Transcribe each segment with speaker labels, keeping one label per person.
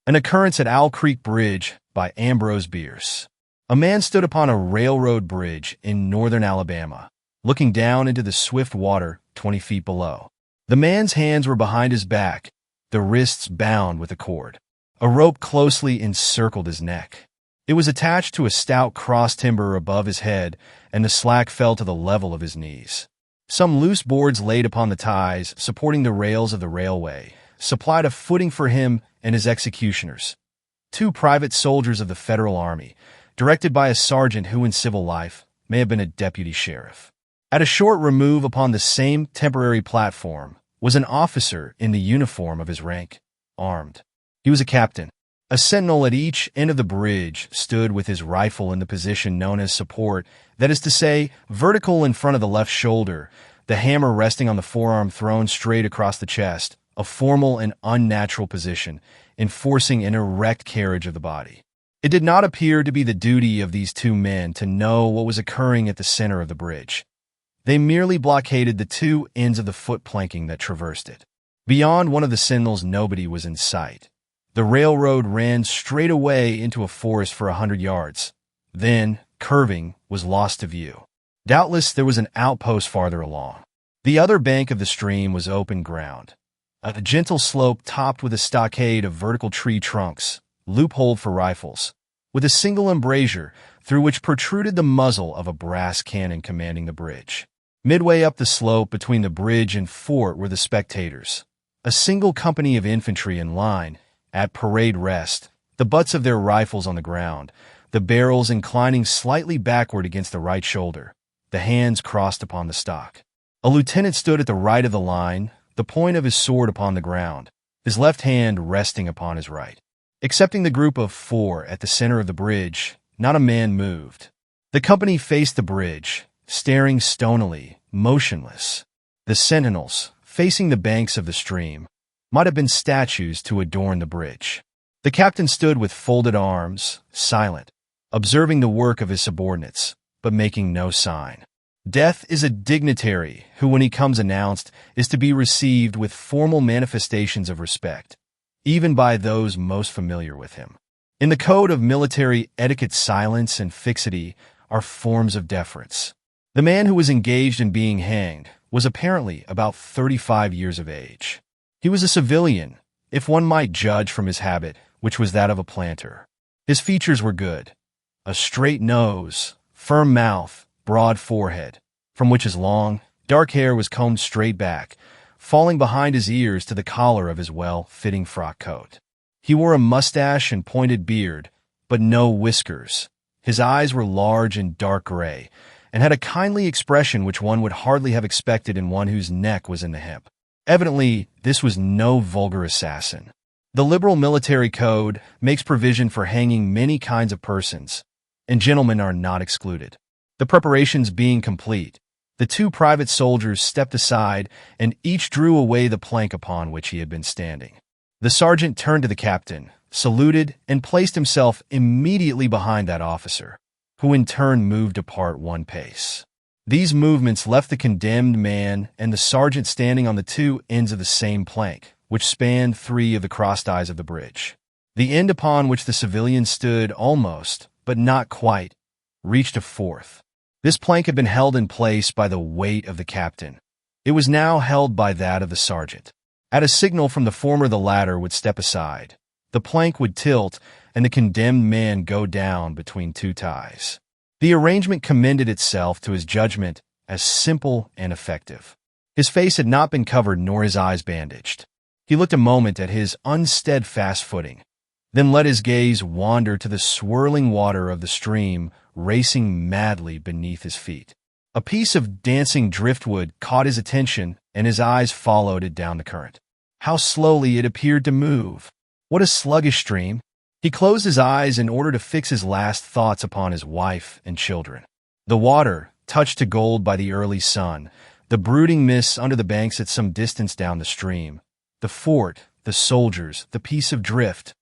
Speaker 1: An Occurrence at Owl Creek Bridge by Ambrose Bierce. A man stood upon a railroad bridge in northern Alabama, looking down into the swift water 20 feet below. The man's hands were behind his back, the wrists bound with a cord. A rope closely encircled his neck. It was attached to a stout cross timber above his head, and the slack fell to the level of his knees. Some loose boards laid upon the ties supporting the rails of the railway supplied a footing for him and his executioners, 2 private soldiers of the Federal Army, directed by a sergeant who in civil life may have been a deputy sheriff. At a short remove upon the same temporary platform was an officer in the uniform of his rank, armed. He was a captain. A sentinel at each end of the bridge stood with his rifle in the position known as support, that is to say, vertical in front of the left shoulder, the hammer resting on the forearm thrown straight across the chest, a formal and unnatural position, enforcing an erect carriage of the body. It did not appear to be the duty of these 2 men to know what was occurring at the center of the bridge. They merely blockaded the 2 ends of the foot planking that traversed it. Beyond one of the sentinels, nobody was in sight. The railroad ran straight away into a forest for 100 yards. Then, curving, was lost to view. Doubtless there was an outpost farther along. The other bank of the stream was open ground. A gentle slope topped with a stockade of vertical tree trunks, loopholed for rifles, with a single embrasure through which protruded the muzzle of a brass cannon commanding the bridge. Midway up the slope between the bridge and fort were the spectators, a single company of infantry in line, at parade rest, the butts of their rifles on the ground, the barrels inclining slightly backward against the right shoulder, the hands crossed upon the stock. A lieutenant stood at the right of the line, the point of his sword upon the ground, his left hand resting upon his right. Excepting the group of 4 at the center of the bridge, not a man moved. The company faced the bridge, staring stonily, motionless. The sentinels, facing the banks of the stream, might have been statues to adorn the bridge. The captain stood with folded arms, silent, observing the work of his subordinates, but making no sign. Death is a dignitary who, when he comes announced, is to be received with formal manifestations of respect, even by those most familiar with him. In the code of military etiquette, silence and fixity are forms of deference. The man who was engaged in being hanged was apparently about 35 years of age. He was a civilian, if one might judge from his habit, which was that of a planter. His features were good. A straight nose, firm mouth, broad forehead, from which his long, dark hair was combed straight back, falling behind his ears to the collar of his well-fitting frock coat. He wore a mustache and pointed beard, but no whiskers. His eyes were large and dark gray, and had a kindly expression which one would hardly have expected in one whose neck was in the hip. Evidently, this was no vulgar assassin. The liberal military code makes provision for hanging many kinds of persons, and gentlemen are not excluded. The preparations being complete, the 2 private soldiers stepped aside and each drew away the plank upon which he had been standing. The sergeant turned to the captain, saluted, and placed himself immediately behind that officer, who in turn moved apart 1 pace. These movements left the condemned man and the sergeant standing on the 2 ends of the same plank, which spanned 3 of the crossed eyes of the bridge. The end upon which the civilian stood almost, but not quite, reached a 4th. This plank had been held in place by the weight of the captain. It was now held by that of the sergeant. At a signal from the former, the latter would step aside. The plank would tilt, and the condemned man go down between 2 ties. The arrangement commended itself to his judgment as simple and effective. His face had not been covered nor his eyes bandaged. He looked a moment at his unsteadfast footing, then let his gaze wander to the swirling water of the stream racing madly beneath his feet. A piece of dancing driftwood caught his attention, and his eyes followed it down the current. How slowly it appeared to move! What a sluggish stream! He closed his eyes in order to fix his last thoughts upon his wife and children. The water, touched to gold by the early sun, the brooding mists under the banks at some distance down the stream, the fort, the soldiers, the piece of drift,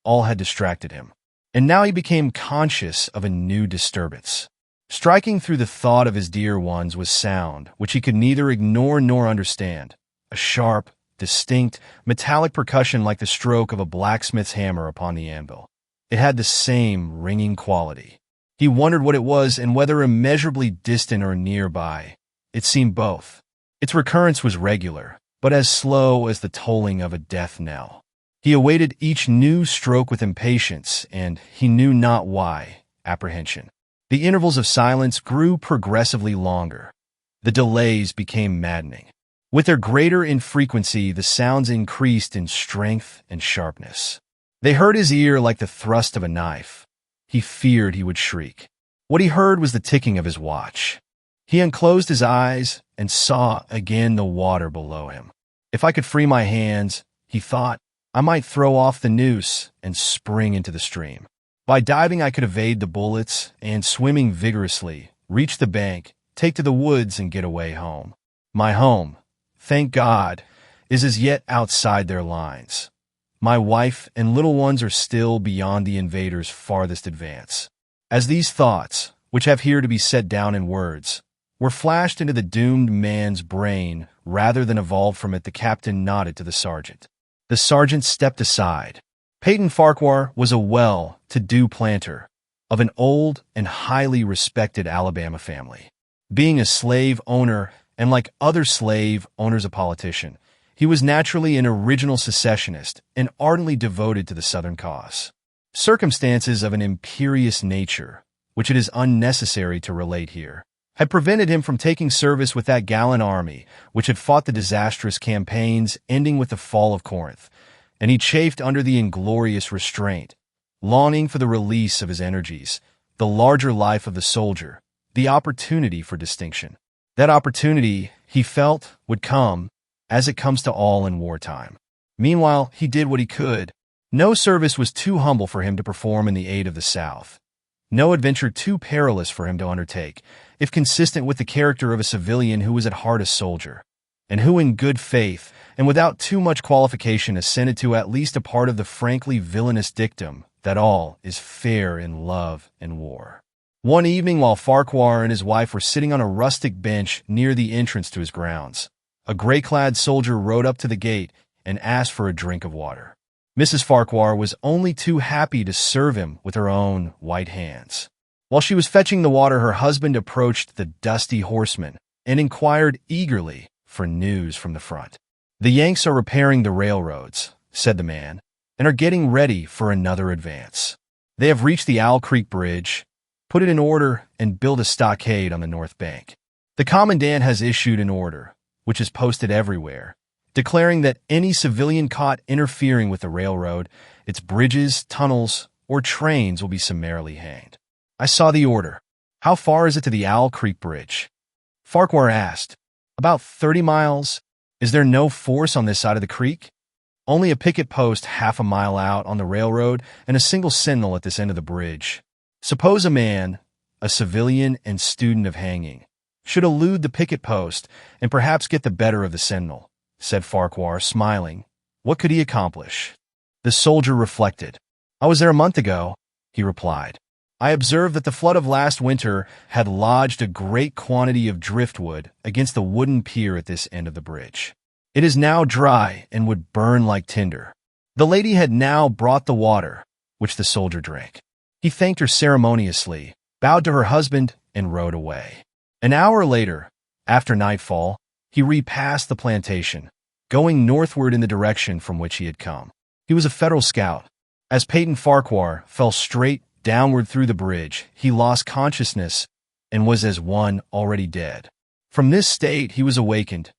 Speaker 1: all had distracted him. And now he became conscious of a new disturbance. Striking through the thought of his dear ones was sound which he could neither ignore nor understand, a sharp, distinct, metallic percussion like the stroke of a blacksmith's hammer upon the anvil. It had the same ringing quality. He wondered what it was and whether immeasurably distant or nearby. It seemed both. Its recurrence was regular, but as slow as the tolling of a death knell. He awaited each new stroke with impatience and, he knew not why, apprehension. The intervals of silence grew progressively longer. The delays became maddening. With their greater infrequency, the sounds increased in strength and sharpness. They hurt his ear like the thrust of a knife. He feared he would shriek. What he heard was the ticking of his watch. He unclosed his eyes and saw again the water below him. If I could free my hands, he thought, I might throw off the noose and spring into the stream. By diving, I could evade the bullets and, swimming vigorously, reach the bank, take to the woods, and get away home. My home, thank God, is as yet outside their lines. My wife and little ones are still beyond the invaders' farthest advance. As these thoughts, which have here to be set down in words, were flashed into the doomed man's brain rather than evolved from it, the captain nodded to the sergeant. The sergeant stepped aside. Peyton Farquhar was a well-to-do planter of an old and highly respected Alabama family. Being a slave owner and, like other slave owners, a politician, he was naturally an original secessionist and ardently devoted to the Southern cause. Circumstances of an imperious nature, which it is unnecessary to relate here, had prevented him from taking service with that gallant army which had fought the disastrous campaigns ending with the fall of Corinth, and he chafed under the inglorious restraint, longing for the release of his energies, the larger life of the soldier, the opportunity for distinction. That opportunity, he felt, would come, as it comes to all in wartime. Meanwhile, he did what he could. No service was too humble for him to perform in the aid of the South. No adventure too perilous for him to undertake, if consistent with the character of a civilian who was at heart a soldier, and who in good faith, and without too much qualification, assented to at least a part of the frankly villainous dictum that all is fair in love and war. One evening, while Farquhar and his wife were sitting on a rustic bench near the entrance to his grounds, a gray-clad soldier rode up to the gate and asked for a drink of water. Mrs. Farquhar was only too happy to serve him with her own white hands. While she was fetching the water, her husband approached the dusty horseman and inquired eagerly for news from the front. "The Yanks are repairing the railroads," said the man, "and are getting ready for another advance. They have reached the Owl Creek Bridge, put it in order, and built a stockade on the north bank. The commandant has issued an order, which is posted everywhere, declaring that any civilian caught interfering with the railroad, its bridges, tunnels, or trains will be summarily hanged." I saw the order. "How far is it to the Owl Creek Bridge?" Farquhar asked. "About 30 miles. Is there no force on this side of the creek?" "Only a picket post half a mile out on the railroad and a single sentinel at this end of the bridge. Suppose a man, a civilian and student of hanging, should elude the picket post and perhaps get the better of the sentinel," said Farquhar, smiling. "What could he accomplish?" The soldier reflected. "I was there a month ago," he replied. "I observed that the flood of last winter had lodged a great quantity of driftwood against the wooden pier at this end of the bridge. It is now dry and would burn like tinder." The lady had now brought the water, which the soldier drank. He thanked her ceremoniously, bowed to her husband, and rode away. An hour later, after nightfall, he repassed the plantation, going northward in the direction from which he had come. He was a Federal scout. As Peyton Farquhar fell straight downward through the bridge, he lost consciousness and was as one already dead. From this state he was awakened,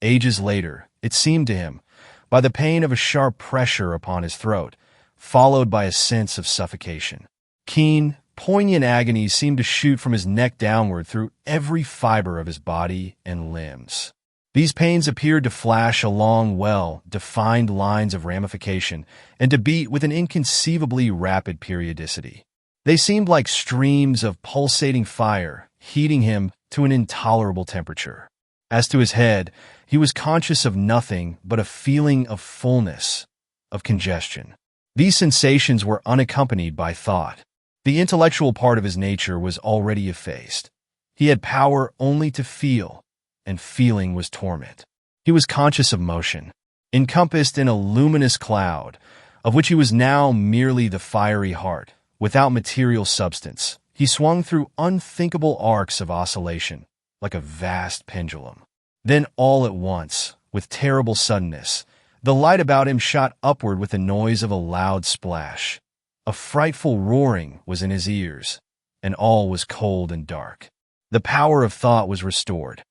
Speaker 1: ages later, it seemed to him, by the pain of a sharp pressure upon his throat, followed by a sense of suffocation. Keen, poignant agonies seemed to shoot from his neck downward through every fiber of his body and limbs. These pains appeared to flash along well-defined lines of ramification and to beat with an inconceivably rapid periodicity. They seemed like streams of pulsating fire, heating him to an intolerable temperature. As to his head, he was conscious of nothing but a feeling of fullness, of congestion. These sensations were unaccompanied by thought. The intellectual part of his nature was already effaced. He had power only to feel, and feeling was torment. He was conscious of motion. encompassed in a luminous cloud, of which he was now merely the fiery heart, without material substance. He swung through unthinkable arcs of oscillation, like a vast pendulum. Then all at once, with terrible suddenness, the light about him shot upward with the noise of a loud splash. A frightful roaring was in his ears, and all was cold and dark. The power of thought was restored.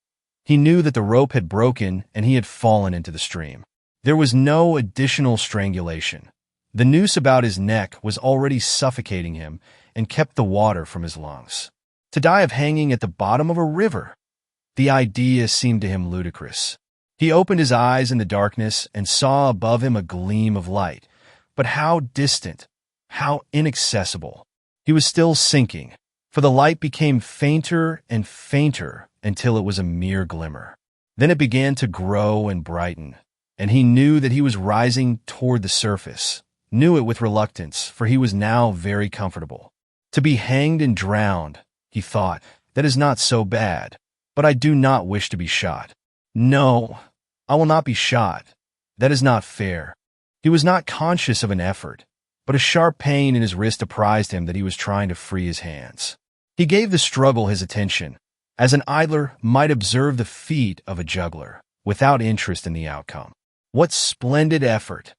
Speaker 1: He knew that the rope had broken and he had fallen into the stream. There was no additional strangulation. The noose about his neck was already suffocating him and kept the water from his lungs. To die of hanging at the bottom of a river! The idea seemed to him ludicrous. He opened his eyes in the darkness and saw above him a gleam of light. But how distant, how inaccessible. He was still sinking, for the light became fainter and fainter until it was a mere glimmer. Then it began to grow and brighten, and he knew that he was rising toward the surface, knew it with reluctance, for he was now very comfortable. To be hanged and drowned, he thought, that is not so bad, but I do not wish to be shot. No, I will not be shot. That is not fair. He was not conscious of an effort, but a sharp pain in his wrist apprised him that he was trying to free his hands. He gave the struggle his attention, as an idler might observe the feat of a juggler, without interest in the outcome. What splendid effort!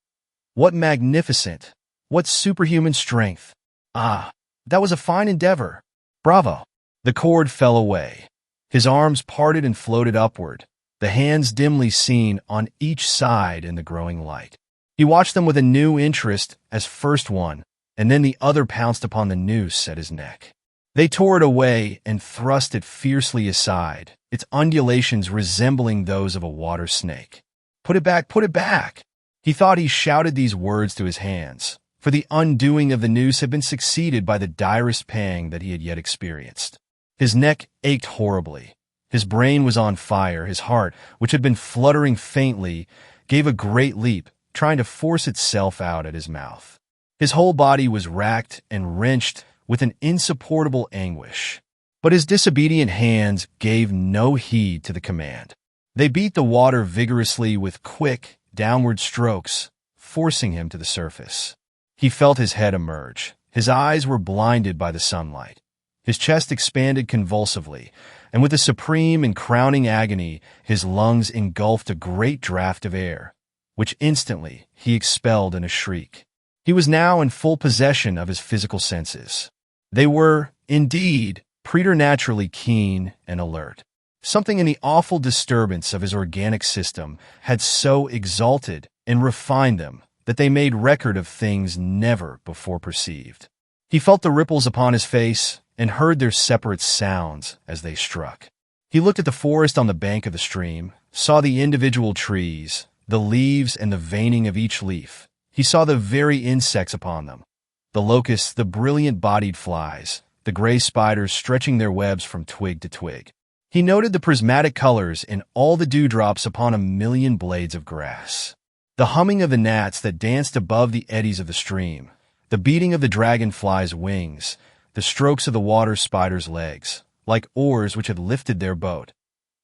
Speaker 1: What magnificent, what superhuman strength! Ah, that was a fine endeavor. Bravo! The cord fell away. His arms parted and floated upward, the hands dimly seen on each side in the growing light. He watched them with a new interest as first one, and then the other pounced upon the noose at his neck. They tore it away and thrust it fiercely aside, its undulations resembling those of a water snake. Put it back, put it back! He thought he shouted these words to his hands, for the undoing of the noose had been succeeded by the direst pang that he had yet experienced. His neck ached horribly. His brain was on fire. His heart, which had been fluttering faintly, gave a great leap, trying to force itself out at his mouth. His whole body was racked and wrenched with an insupportable anguish. But his disobedient hands gave no heed to the command. They beat the water vigorously with quick, downward strokes, forcing him to the surface. He felt his head emerge. His eyes were blinded by the sunlight. His chest expanded convulsively, and with a supreme and crowning agony, his lungs engulfed a great draught of air, which instantly he expelled in a shriek. He was now in full possession of his physical senses. They were, indeed, preternaturally keen and alert. Something in the awful disturbance of his organic system had so exalted and refined them that they made record of things never before perceived. He felt the ripples upon his face and heard their separate sounds as they struck. He looked at the forest on the bank of the stream, saw the individual trees, the leaves and the veining of each leaf. He saw the very insects upon them, the locusts, the brilliant-bodied flies, the gray spiders stretching their webs from twig to twig. He noted the prismatic colors in all the dewdrops upon a million blades of grass, the humming of the gnats that danced above the eddies of the stream, the beating of the dragonfly's wings, the strokes of the water spider's legs, like oars which had lifted their boat.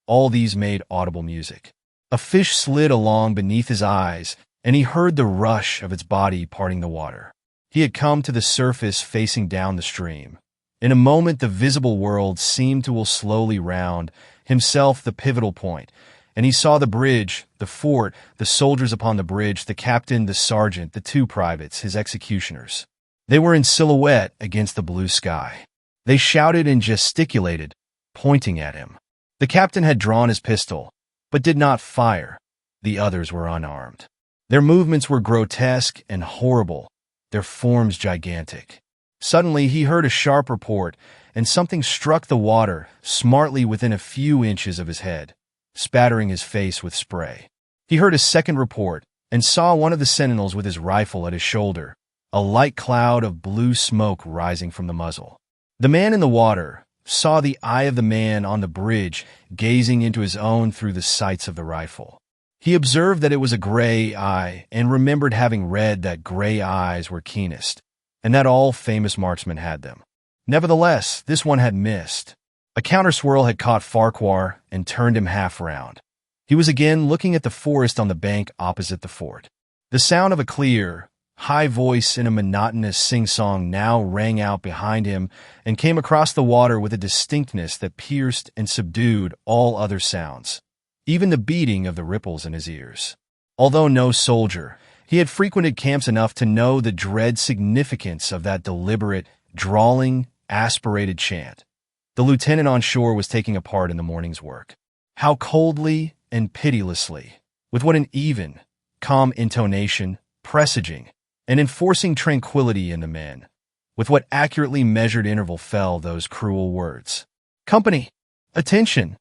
Speaker 1: All these made audible music. A fish slid along beneath his eyes, and he heard the rush of its body parting the water. He had come to the surface facing down the stream. In a moment the visible world seemed to will slowly round, himself the pivotal point, and he saw the bridge, the fort, the soldiers upon the bridge, the captain, the sergeant, the two privates, his executioners. They were in silhouette against the blue sky. They shouted and gesticulated, pointing at him. The captain had drawn his pistol, but did not fire. The others were unarmed. Their movements were grotesque and horrible, their forms gigantic. Suddenly he heard a sharp report, and something struck the water smartly within a few inches of his head, spattering his face with spray. He heard a second report, and saw one of the sentinels with his rifle at his shoulder, a light cloud of blue smoke rising from the muzzle. The man in the water saw the eye of the man on the bridge gazing into his own through the sights of the rifle. He observed that it was a gray eye and remembered having read that gray eyes were keenest, and that all famous marksmen had them. Nevertheless, this one had missed. A counter-swirl had caught Farquhar and turned him half round. He was again looking at the forest on the bank opposite the fort. The sound of a clear, high voice in a monotonous sing-song now rang out behind him and came across the water with a distinctness that pierced and subdued all other sounds, even the beating of the ripples in his ears. Although no soldier, he had frequented camps enough to know the dread significance of that deliberate, drawling, aspirated chant. The lieutenant on shore was taking a part in the morning's work. How coldly and pitilessly, with what an even, calm intonation, presaging, and enforcing tranquility in the men, with what accurately measured interval fell those cruel words. Company! Attention!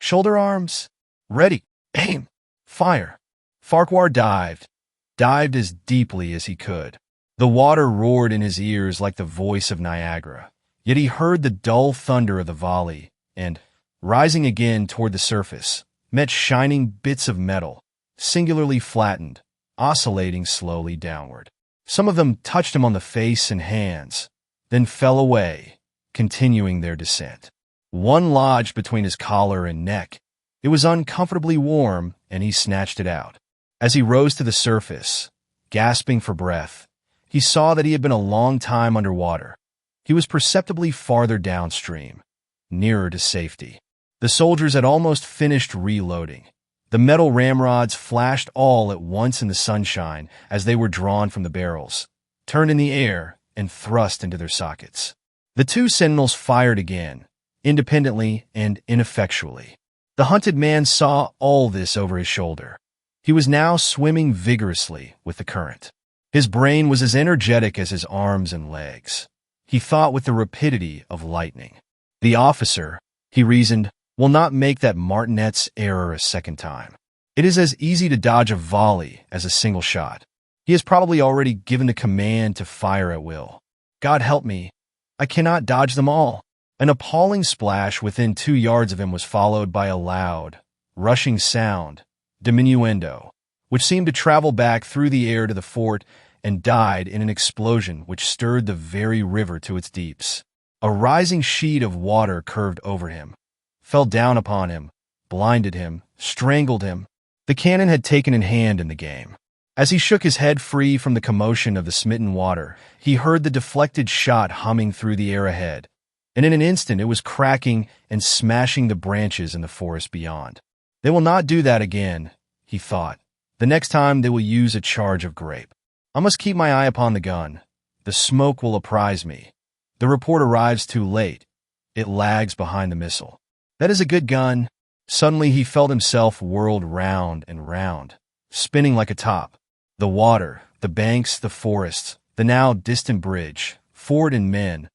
Speaker 1: Shoulder arms! Ready! Aim! Fire! Farquhar dived as deeply as he could. The water roared in his ears like the voice of Niagara, yet he heard the dull thunder of the volley and, rising again toward the surface, met shining bits of metal, singularly flattened, oscillating slowly downward. Some of them touched him on the face and hands, then fell away, continuing their descent. One lodged between his collar and neck. It was uncomfortably warm, and he snatched it out. As he rose to the surface, gasping for breath, he saw that he had been a long time underwater. He was perceptibly farther downstream, nearer to safety. The soldiers had almost finished reloading. The metal ramrods flashed all at once in the sunshine as they were drawn from the barrels, turned in the air, and thrust into their sockets. The two sentinels fired again, independently and ineffectually. The hunted man saw all this over his shoulder. He was now swimming vigorously with the current. His brain was as energetic as his arms and legs. He thought with the rapidity of lightning. The officer, he reasoned, will not make that martinet's error a second time. It is as easy to dodge a volley as a single shot. He has probably already given the command to fire at will. God help me, I cannot dodge them all. An appalling splash within 2 yards of him was followed by a loud, rushing sound, diminuendo, which seemed to travel back through the air to the fort and died in an explosion which stirred the very river to its deeps. A rising sheet of water curved over him, fell down upon him, blinded him, strangled him. The cannon had taken a hand in the game. As he shook his head free from the commotion of the smitten water, he heard the deflected shot humming through the air ahead, and in an instant it was cracking and smashing the branches in the forest beyond. They will not do that again, he thought. The next time they will use a charge of grape. I must keep my eye upon the gun. The smoke will apprise me. The report arrives too late. It lags behind the missile. That is a good gun. Suddenly he felt himself whirled round and round, spinning like a top. The water, the banks, the forests, the now distant bridge, fort and men,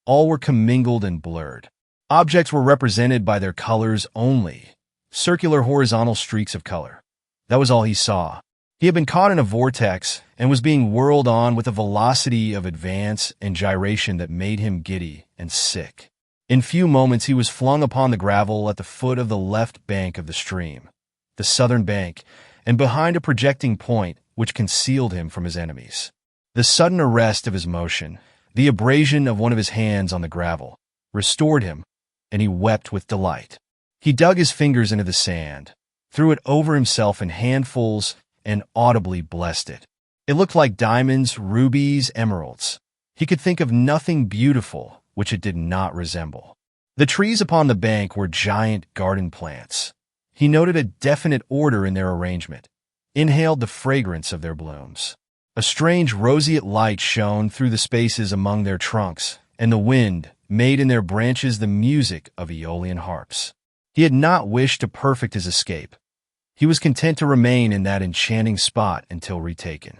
Speaker 1: all were commingled and blurred. Objects were represented by their colors only, circular horizontal streaks of color. That was all he saw. He had been caught in a vortex and was being whirled on with a velocity of advance and gyration that made him giddy and sick. In few moments he was flung upon the gravel at the foot of the left bank of the stream, the southern bank, and behind a projecting point which concealed him from his enemies. The sudden arrest of his motion, the abrasion of one of his hands on the gravel, restored him, and he wept with delight. He dug his fingers into the sand, threw it over himself in handfuls, and audibly blessed it. It looked like diamonds, rubies, emeralds. He could think of nothing beautiful which it did not resemble. The trees upon the bank were giant garden plants. He noted a definite order in their arrangement, inhaled the fragrance of their blooms. A strange roseate light shone through the spaces among their trunks, and the wind made in their branches the music of Aeolian harps. He had not wished to perfect his escape. He was content to remain in that enchanting spot until retaken.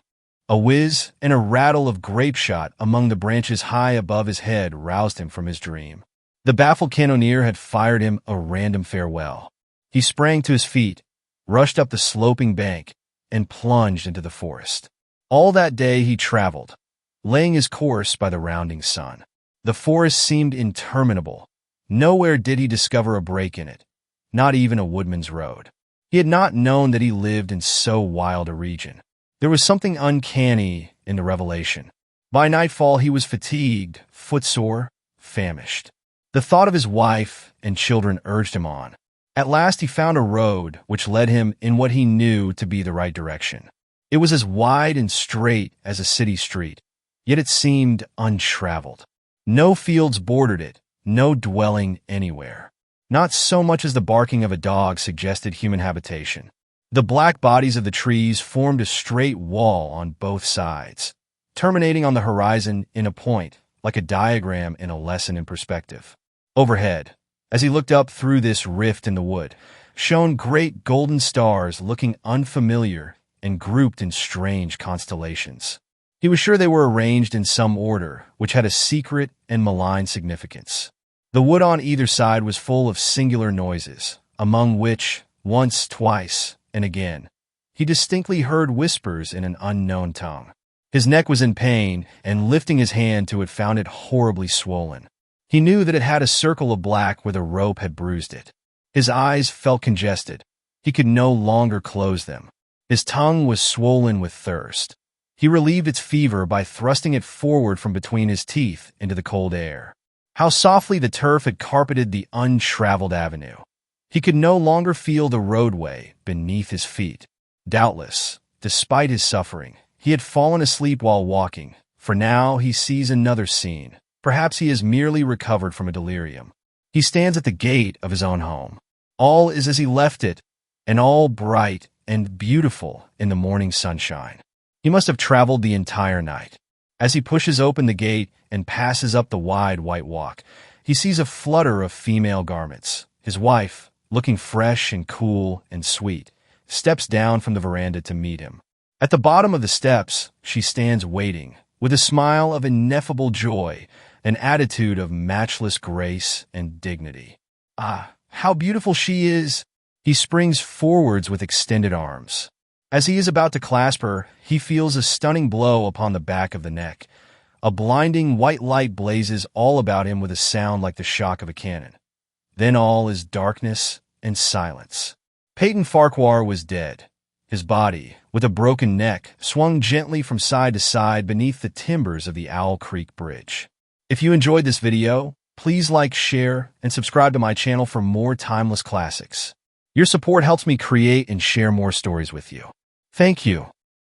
Speaker 1: A whiz and a rattle of grape shot among the branches high above his head roused him from his dream. The baffled cannoneer had fired him a random farewell. He sprang to his feet, rushed up the sloping bank, and plunged into the forest. All that day he traveled, laying his course by the rounding sun. The forest seemed interminable. Nowhere did he discover a break in it, not even a woodman's road. He had not known that he lived in so wild a region. There was something uncanny in the revelation. By nightfall he was fatigued, footsore, famished. The thought of his wife and children urged him on. At last he found a road which led him in what he knew to be the right direction. It was as wide and straight as a city street, yet it seemed untraveled. No fields bordered it, no dwelling anywhere. Not so much as the barking of a dog suggested human habitation. The black bodies of the trees formed a straight wall on both sides, terminating on the horizon in a point, like a diagram in a lesson in perspective. Overhead, as he looked up through this rift in the wood, shone great golden stars looking unfamiliar and grouped in strange constellations. He was sure they were arranged in some order, which had a secret and malign significance. The wood on either side was full of singular noises, among which, once, twice, and again, he distinctly heard whispers in an unknown tongue. His neck was in pain, and lifting his hand to it found it horribly swollen. He knew that it had a circle of black where the rope had bruised it. His eyes felt congested. He could no longer close them. His tongue was swollen with thirst. He relieved its fever by thrusting it forward from between his teeth into the cold air. How softly the turf had carpeted the untraveled avenue. He could no longer feel the roadway beneath his feet. Doubtless, despite his suffering, he had fallen asleep while walking, for now he sees another scene. Perhaps he has merely recovered from a delirium. He stands at the gate of his own home. All is as he left it, and all bright and beautiful in the morning sunshine. He must have traveled the entire night. As he pushes open the gate and passes up the wide white walk, he sees a flutter of female garments. His wife, looking fresh and cool and sweet, steps down from the veranda to meet him. At the bottom of the steps, she stands waiting, with a smile of ineffable joy, an attitude of matchless grace and dignity. Ah, how beautiful she is! He springs forwards with extended arms. As he is about to clasp her, he feels a stunning blow upon the back of the neck. A blinding white light blazes all about him with a sound like the shock of a cannon. Then all is darkness and silence. Peyton Farquhar was dead. His body, with a broken neck, swung gently from side to side beneath the timbers of the Owl Creek Bridge. If you enjoyed this video, please like, share, and subscribe to my channel for more timeless classics. Your support helps me create and share more stories with you. Thank you.